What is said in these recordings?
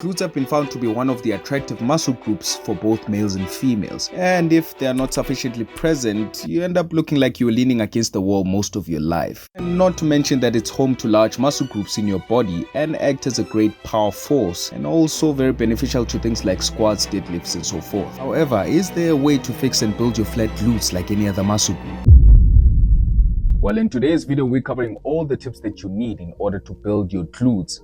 Glutes have been found to be one of the attractive muscle groups for both males and females, and if they are not sufficiently present, you end up looking like you're leaning against the wall most of your life. And not to mention that it's home to large muscle groups in your body and act as a great power force, and also very beneficial to things like squats, deadlifts, and so forth. However, is there a way to fix and build your flat glutes like any other muscle group? Well, in today's video, we're covering all the tips that you need in order to build your glutes,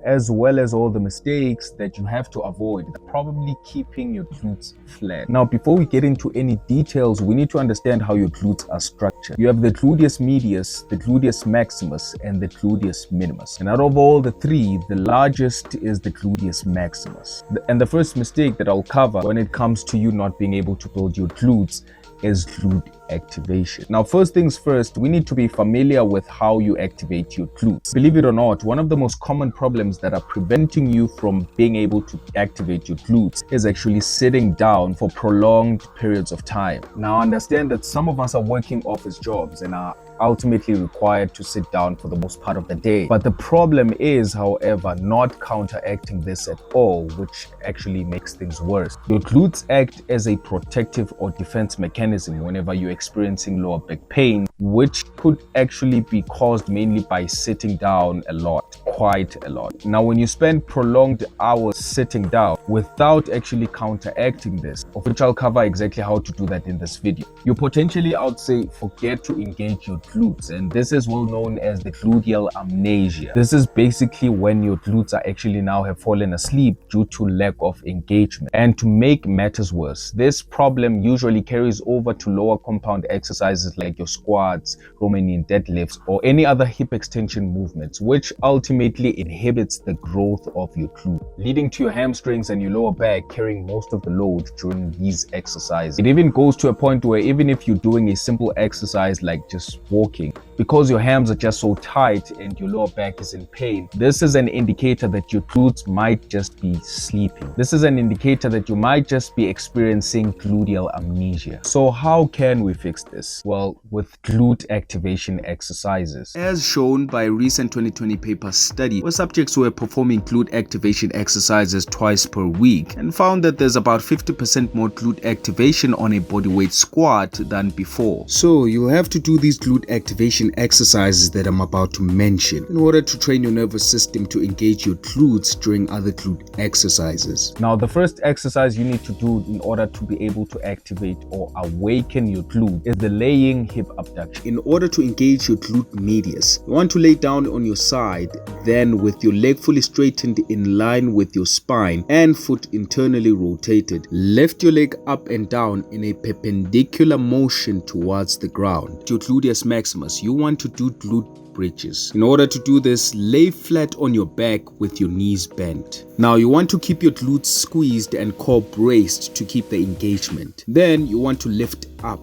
as well as all the mistakes that you have to avoid, probably keeping your glutes flat. Now, before we get into any details, we need to understand how your glutes are structured. You have the gluteus medius, the gluteus maximus, and the gluteus minimus. And out of all the three, the largest is the gluteus maximus. And the first mistake that I'll cover when it comes to you not being able to build your glutes is glute activation. Now, first things first, we need to be familiar with how you activate your glutes. Believe it or not, one of the most common problems that are preventing you from being able to activate your glutes is actually sitting down for prolonged periods of time. Now, understand that some of us are working office jobs and are ultimately required to sit down for the most part of the day. But the problem is, however, not counteracting this at all, which actually makes things worse. Your glutes act as a protective or defense mechanism whenever you're experiencing lower back pain, which could actually be caused mainly by sitting down a lot, quite a lot. Now, when you spend prolonged hours sitting down without actually counteracting this, of which I'll cover exactly how to do that in this video, you potentially, I would say, forget to engage your glutes, and this is well known as the gluteal amnesia. This is basically when your glutes are actually now have fallen asleep due to lack of engagement. And to make matters worse, this problem usually carries over to lower compound exercises like your squats, Romanian deadlifts, or any other hip extension movements, which ultimately inhibits the growth of your glute, leading to your hamstrings and your lower back carrying most of the load during these exercises. It even goes to a point where even if you're doing a simple exercise like just walking, because your hams are just so tight and your lower back is in pain, this is an indicator that your glutes might just be sleeping. This is an indicator that you might just be experiencing gluteal amnesia. So how can we fix this? Well, with glute activation exercises. As shown by a recent 2020 paper study where subjects were performing glute activation exercises twice per week and found that there's about 50% more glute activation on a bodyweight squat than before. So you'll have to do these glute activation exercises that I'm about to mention in order to train your nervous system to engage your glutes during other glute exercises. Now, the first exercise you need to do in order to be able to activate or awaken your glute is the laying hip abduction. In order to engage your glute medius, you want to lay down on your side, then with your leg fully straightened in line with your spine and foot internally rotated, lift your leg up and down in a perpendicular motion towards the ground. Your gluteus maximus, you want to do glute bridges. In order to do this, lay flat on your back with your knees bent. Now, you want to keep your glutes squeezed and core braced to keep the engagement. Then you want to lift up,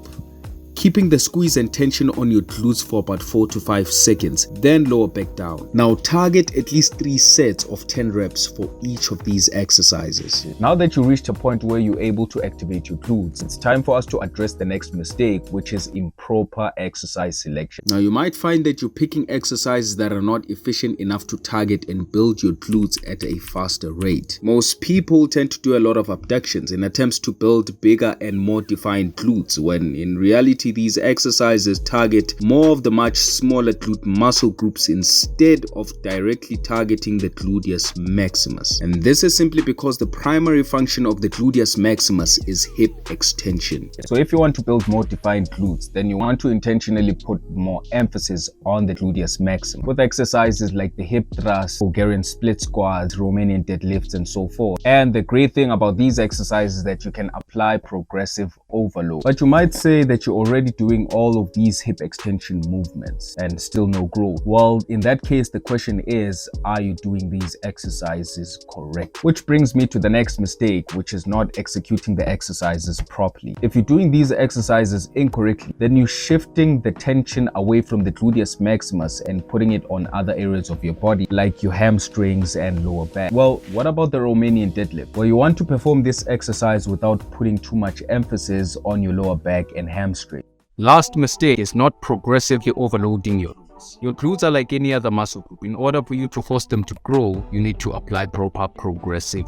keeping the squeeze and tension on your glutes for about 4 to 5 seconds, then lower back down. Now, target at least 3 sets of 10 reps for each of these exercises. Now that you reached a point where you're able to activate your glutes, it's time for us to address the next mistake, which is improper exercise selection. Now, you might find that you're picking exercises that are not efficient enough to target and build your glutes at a faster rate. Most people tend to do a lot of abductions in attempts to build bigger and more defined glutes, when in reality these exercises target more of the much smaller glute muscle groups instead of directly targeting the gluteus maximus. And this is simply because the primary function of the gluteus maximus is hip extension. So if you want to build more defined glutes, then you want to intentionally put more emphasis on the gluteus maximus with exercises like the hip thrust, Bulgarian split squats, Romanian deadlifts, and so forth. And the great thing about these exercises is that you can apply progressive overload. But you might say that you're already doing all of these hip extension movements and still no growth. Well, in that case, the question is, are you doing these exercises correct? Which brings me to the next mistake, which is not executing the exercises properly. If you're doing these exercises incorrectly, then you're shifting the tension away from the gluteus maximus and putting it on other areas of your body, like your hamstrings and lower back. Well, what about the Romanian deadlift? Well, you want to perform this exercise without putting too much emphasis on your lower back and hamstring. Last mistake is not progressively overloading your glutes. Your glutes are like any other muscle group. In order for you to force them to grow, you need to apply proper progressive.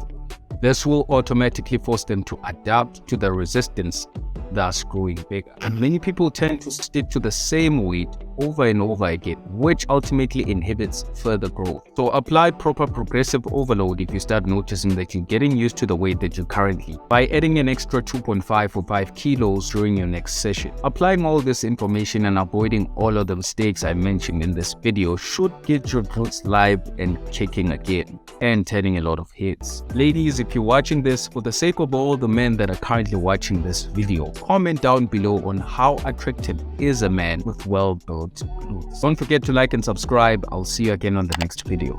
This will automatically force them to adapt to the resistance, thus growing bigger. And many people tend to stick to the same weight over and over again, which ultimately inhibits further growth. So apply proper progressive overload if you start noticing that you're getting used to the weight that you're currently, by adding an extra 2.5 or 5 kilos during your next session. Applying all this information and avoiding all of the mistakes I mentioned in this video should get your glutes live and kicking again and turning a lot of hits. Ladies, if you're watching this, for the sake of all the men that are currently watching this video, comment down below on how attractive is a man with well-built glutes. Don't forget to like and subscribe. I'll see you again on the next video.